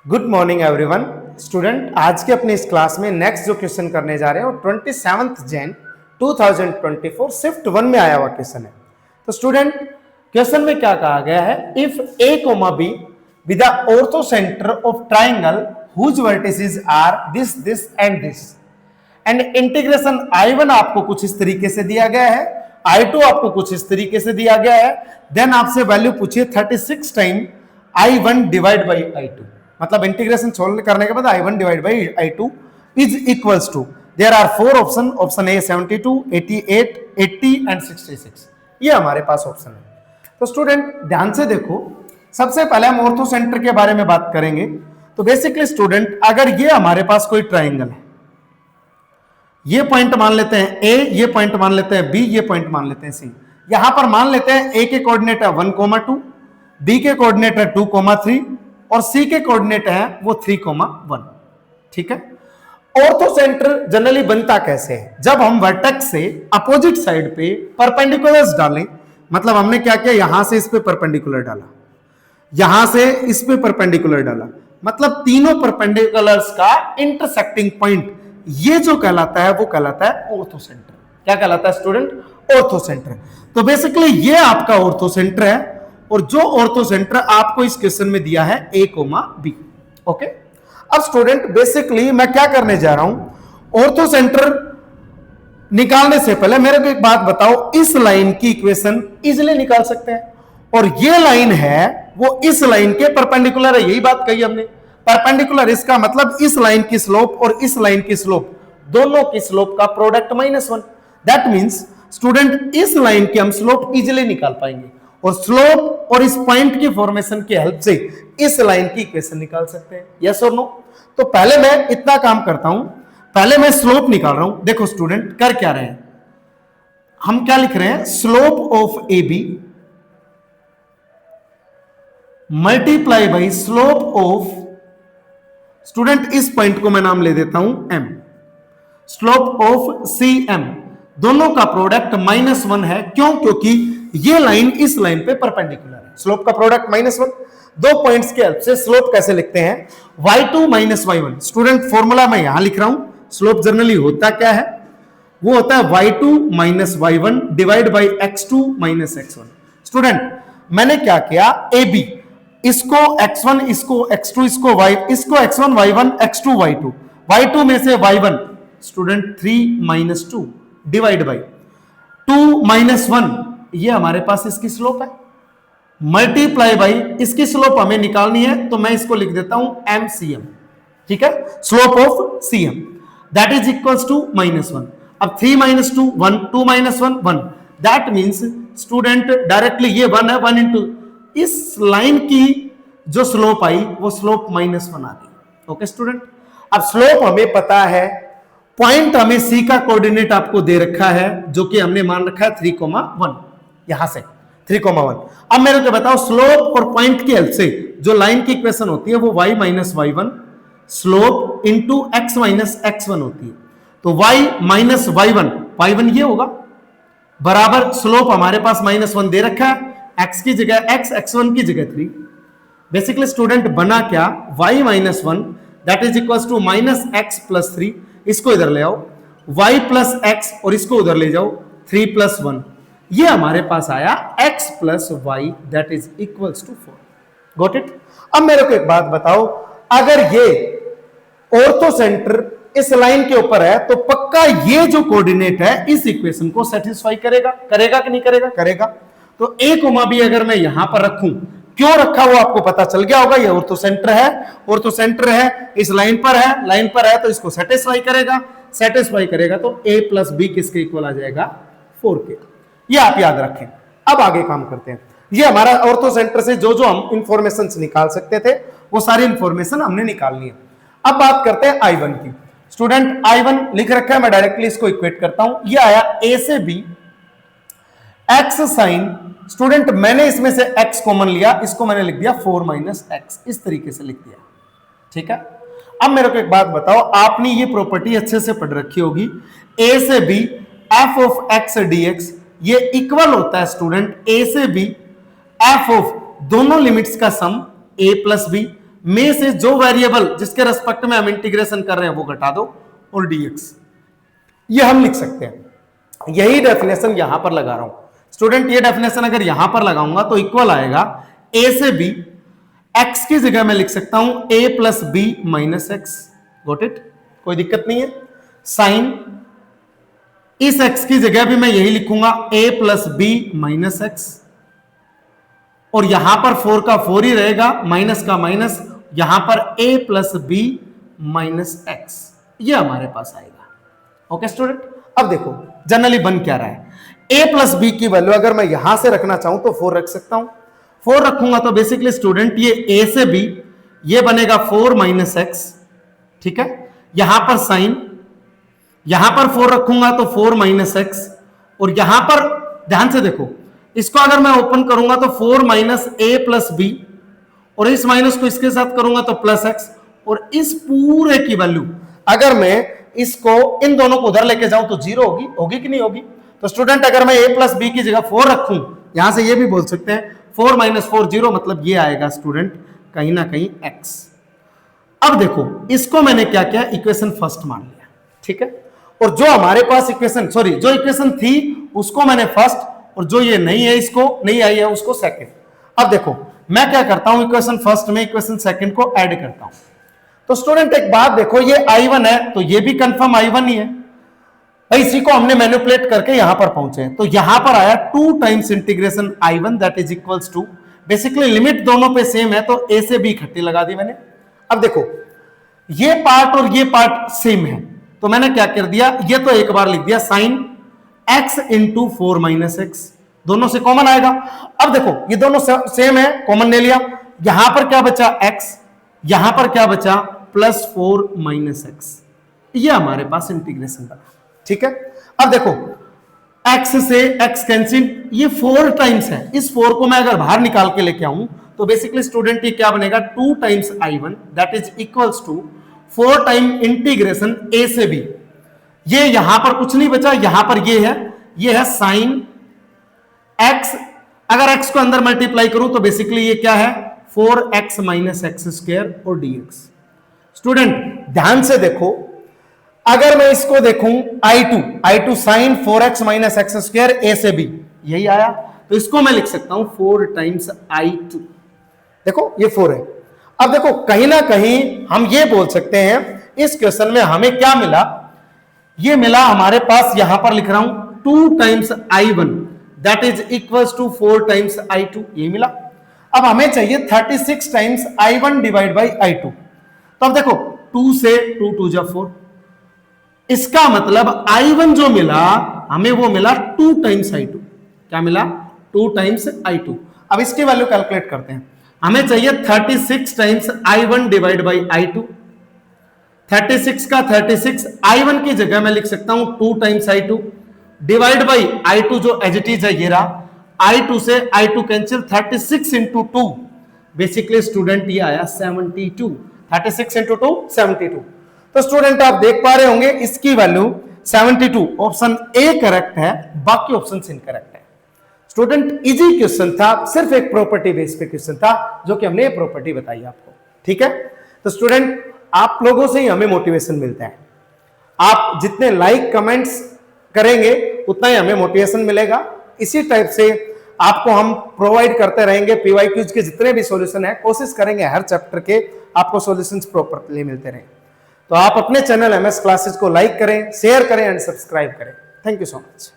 Good morning everyone. Student, आज के अपने इस क्लास में नेक्स्ट जो क्वेश्चन करने जा रहे हैं वो 27 जैन 2024 शिफ्ट 1 में आया हुआ क्वेश्चन है। तो स्टूडेंट, क्वेश्चन में क्या कहा गया है, if A comma B with the orthocentre of triangle whose vertices are this this and this and integration I1 आपको कुछ इस तरीके से दिया गया है, I2 आपको कुछ इस तरीके से दिया गया है, देन आपसे वैल्यू पूछिए 36 time I1 divide by I2, मतलब इंटीग्रेशन सोल्व करने के बाद I1 divide by I2 is equals to, there are 4 option, option A 72, 88, 80 and 66, ये हमारे पास ऑप्शन है। तो स्टूडेंट ध्यान से देखो, सबसे पहले हम ऑर्थो सेंटर के बारे में बात करेंगे। तो बेसिकली स्टूडेंट, अगर ये हमारे पास कोई ट्राइंगल है, ये पॉइंट मान लेते हैं ए, ये पॉइंट मान लेते हैं बी, ये पॉइंट मान लेते हैं सी। यहां पर मान लेते हैं ए के कोऑर्डिनेट है 1,2, बी के कोऑर्डिनेट है 2,3 और सी के कोऑर्डिनेट है वो 3,1। ठीक है। ऑर्थो सेंटर जनरली बनता कैसे है, जब हम वर्टेक्स से अपोजिट साइड पे परपेंडिकुलर्स डालें, मतलब हमने क्या किया, यहां से इस पे परपेंडिकुलर डाला, यहां से इस पे परपेंडिकुलर डाला, मतलब तीनों परपेंडिकुलर्स का इंटरसेक्टिंग पॉइंट, ये जो कहलाता है वो कहलाता है ऑर्थो सेंटर। क्या कहलाता है स्टूडेंट? Ortho centre. तो बेसिकली ये आपका ऑर्थो सेंटर है, और जो ऑर्थो सेंटर आपको इस क्वेश्चन में दिया है A, B। ओके। अब स्टूडेंट बेसिकली मैं क्या करने जा रहा हूं, ऑर्थो सेंटर निकालने से पहले मेरे को एक बात बताओ, इस लाइन की इक्वेशन इजीली निकाल सकते हैं, और ये लाइन है वो इस लाइन के परपेंडिकुलर है, यही बात कही हमने। परपेंडिकुलर इसका मतलब इस लाइन की स्लोप और इस लाइन की स्लोप, दोनों की स्लोप का प्रोडक्ट -1। दैट मींस स्टूडेंट इस लाइन की हम स्लोप इजीली निकाल पाएंगे, और स्लोप और इस पॉइंट की फॉर्मेशन की हेल्प से इस लाइन की इक्वेशन निकाल सकते हैं। यस और नो? तो पहले मैं इतना काम करता हूं, पहले मैं स्लोप निकाल रहा हूं। देखो स्टूडेंट, कर क्या रहे हैं हम, क्या लिख रहे हैं, slope of A B multiply by slope of, student इस पॉइंट को मैं नाम ले देता हूं m, slope of C M, दोनों का प्रोडक्ट -1 है। क्यों? क्योंकि ये लाइन इस लाइन पे परपेंडिकुलर है, स्लोप का प्रोडक्ट -1। दो पॉइंट्स के हेल्प से स्लोप कैसे लिखते हैं, y2 - y1। स्टूडेंट फॉर्मूला मैं यहां लिख रहा हूं, स्लोप जनरली होता क्या है, वो होता है y2 - y1 divide by x2 - x1। Student मैंने क्या किया, ab इसको x1, इसको x2, इसको y, इसको x1 y1, x2 y2, y2 में से y1 स्टूडेंट 3 - 2 डिवाइड बाई 2 - 1, ये हमारे पास इसकी स्लोप है, मल्टीप्लाई बाई इसकी स्लोप हमें निकालनी है, तो मैं इसको लिख देता हूं MCM। ठीक है, slope of CM that is equals to -1। अब 3 - 2 1, 2 - 1 1, दैट मींस स्टूडेंट डायरेक्टली ये 1 है, 1 इंटू इस लाइन की जो स्लोप आई वो स्लोप -1 आ गई। ओके स्टूडेंट, अब स्लोप हमें पता है, पॉइंट हमें सी का कोऑर्डिनेट आपको दे रखा है, जो कि हमने मान रखा है 3,1, यहां से 3,1। अब मेरे को बताओ, स्लोप और पॉइंट की हेल्प से जो लाइन की इक्वेशन होती है वो y - y1 slope into x - x1 होती है। तो y - y1 ये होगा, बराबर स्लोप हमारे पास -1 दे रखा है, x की जगह x, x1 की जगह 3। बेसिकली स्टूडेंट बना क्या, y - 1 that is equals to -x + 3, इसको इधर ले आओ, y + x और इसको उधर ले जाओ 3 + 1, ये हमारे पास आया x + y that is equals to 4। Got it? अब मेरे को एक बात बताओ, अगर ये ऑर्थो सेंटर इस लाइन के ऊपर है तो पक्का ये जो कोऑर्डिनेट है इस इक्वेशन को सेटिस्फाई करेगा, करेगा कि नहीं करेगा? करेगा। तो a, b अगर मैं यहां पर रखूं, क्यों रखा वो आपको पता चल गया होगा, ये ऑर्थो सेंटर है, ऑर्थो सेंटर है, इस लाइन पर है, लाइन पर है तो इसको सेटिस्फाई करेगा, सेटिस्फाई करेगा तो a + b किसके इक्वल आ जाएगा, 4k। ये आप याद रखें। अब आगे काम करते हैं, ये हमारा ऑर्थो सेंटर से जो जो हम इंफॉर्मेशन निकाल सकते थे वो सारी इंफॉर्मेशन हमने निकालनी है। अब बात करते हैं I1 की। स्टूडेंट I1 लिख रखा है, मैं डायरेक्टली इसको इक्वेट करता हूं, ये आया a से b x साइन, स्टूडेंट मैंने इसमें से x कॉमन लिया, इसको मैंने लिख दिया 4 - x, इस तरीके से लिख दिया। ठीक है। अब मेरे को एक बात बताओ, आपने ये प्रॉपर्टी अच्छे से पढ़ रखी होगी, a से b f of x dx ये इक्वल होता है स्टूडेंट a से b f ऑफ दोनों लिमिट्स का सम a + b में से जो वेरिएबल जिसके रेस्पेक्ट में हम इंटीग्रेशन कर रहे हैं वो घटा दो और डीएक्स, ये हम लिख सकते हैं। यही डेफिनेशन यहां पर लगा रहा हूं स्टूडेंट। ये डेफिनेशन अगर यहां पर लगाऊंगा तो इक्वल आएगा ए से बी, एक्स की जगह मैं लिख सकता हूं A plus B minus X. Got it, कोई दिक्कत नहीं है। साइन इस एक्स की जगह भी मैं यही लिखूंगा ए प्लस बी माइनस एक्स, और यहां पर 4 का 4 ही रहेगा, माइनस का माइनस, यहां पर a plus B minus x, ये हमारे पास आएगा। ओके स्टूडेंट, अब देखो जनरली बन क्या रहा है, a प्लस बी की वैल्यू अगर मैं यहां से रखना चाहूं तो 4 रख सकता हूं। 4 रखूंगा तो बेसिकली स्टूडेंट ये a से b, ये बनेगा 4 माइनस एक्स, ठीक है। यहां पर साइन, यहां पर 4 रखूंगा तो 4 माइनस एक्स, और यहां पर ध्यान से देखो, इसको अगर मैं ओपन करूंगा तो 4 माइनस ए प्लस बी, और इस माइनस को इसके साथ करूंगा तो प्लस एक्स, और इस पूरे की वैल्यू अगर मैं इसको इन दोनों को उधर लेके जाऊं तो 0 होगी, होगी कि नहीं होगी। तो स्टूडेंट अगर मैं ए प्लस बी की जगह 4 रखूं, यहां से ये भी बोल सकते हैं 4 माइनस 4 0, मतलब ये आएगा स्टूडेंट कहीं ना कहीं एक्स। अब देखो इसको मैंने क्या किया, इक्वेशन फर्स्ट मान लिया, ठीक है। और जो हमारे पास इक्वेशन, सॉरी जो इक्वेशन थी उसको मैंने फर्स्ट, और जो ये नहीं है, इसको नहीं आई है उसको सेकंड। अब देखो मैं क्या करता हूं, इक्वेशन फर्स्ट में इक्वेशन सेकंड को ऐड करता हूं। तो स्टूडेंट एक बात देखो, ये I1 है तो ये भी कंफर्म I1 ही है भाई, इसी को हमने मैनिपुलेट करके यहां पर पहुंचे। तो यहां पर आया 2 times integration I1 that is equals to, basically limit दोनों पे सेम है तो a से b इकट्ठी लगा दी मैंने। अब देखो ये पार्ट और ये पार्ट सेम है, तो मैंने क्या कर दिया, ये तो एक बार लिख दिया sine x into 4 minus x, दोनों से कॉमन आएगा। अब देखो ये दोनों सेम है, कॉमन ले लिया, यहां पर क्या बचा x, यहां पर क्या बचा प्लस 4 माइनस एक्स, ये हमारे पास इंटीग्रेशन बना, ठीक है। अब देखो x से x कैंसिल, ये 4 टाइम्स है, इस 4 को मैं अगर बाहर निकाल के लेके आऊं तो बेसिकली स्टूडेंट ये क्या बनेगा, 2 times I1 that is equals to 4 time integration a से b। ये यहां पर कुछ नहीं बचा, यहां पर ये है साइन x, अगर x को अंदर मल्टीप्लाई करूं तो बेसिकली ये क्या है 4x माइनस एक्स स्क्वायर और dx। स्टूडेंट ध्यान से देखो, अगर मैं इसको देखूं I2 sine 4x minus x square a से b, यही आया, तो इसको मैं लिख सकता हूं 4 टाइम्स I2। देखो ये 4 है। अब देखो कहीं ना कहीं हम ये बोल सकते हैं इस क्वेश्चन में हमें क्या मिला, ये मिला हमारे पास, यहां पर लिख रहा हूं 2 times I1 that is equals to 4 times I2, ये मिला। अब हमें चाहिए 36 times I1 divide by I2। तो अब देखो 2 से 2 2 जा 4, इसका मतलब I1 जो मिला हमें वो मिला 2 टाइम्स I2। क्या मिला, 2 टाइम्स I2। अब इसकी वैल्यू कैलकुलेट करते हैं, हमें चाहिए 36 times I1 divide by I2। 36 का 36, I1 की जगह मैं लिख सकता हूं 2 times I2 divide by I2 जो एज इट इज है ये रहा, I2 से I2 cancel, 36 into 2, basically student ये आया 72, 36 इंटू 2 72। तो स्टूडेंट आप देख पा रहे होंगे इसकी वैल्यू 72, ऑप्शन ए करेक्ट है, बाकी ऑप्शन इनकरेक्ट है। स्टूडेंट इजी क्वेश्चन था, सिर्फ एक प्रॉपर्टी बेस पे क्वेश्चन था जो कि हमने प्रॉपर्टी बताई आपको, ठीक है। तो स्टूडेंट आप लोगों से ही हमें मोटिवेशन मिलता है, आप जितने लाइक कमेंट्स करेंगे उतना ही हमें मोटिवेशन मिलेगा। इसी टाइप से आपको हम प्रोवाइड करते रहेंगे, पीवाईक्यूज के जितने भी सॉल्यूशन है कोशिश करेंगे हर चैप्टर के आपको सॉल्यूशंस प्रॉपरली मिलते रहें। तो आप अपने चैनल एमएस क्लासेस को लाइक करें, शेयर करें एंड सब्सक्राइब करें। Thank you so much.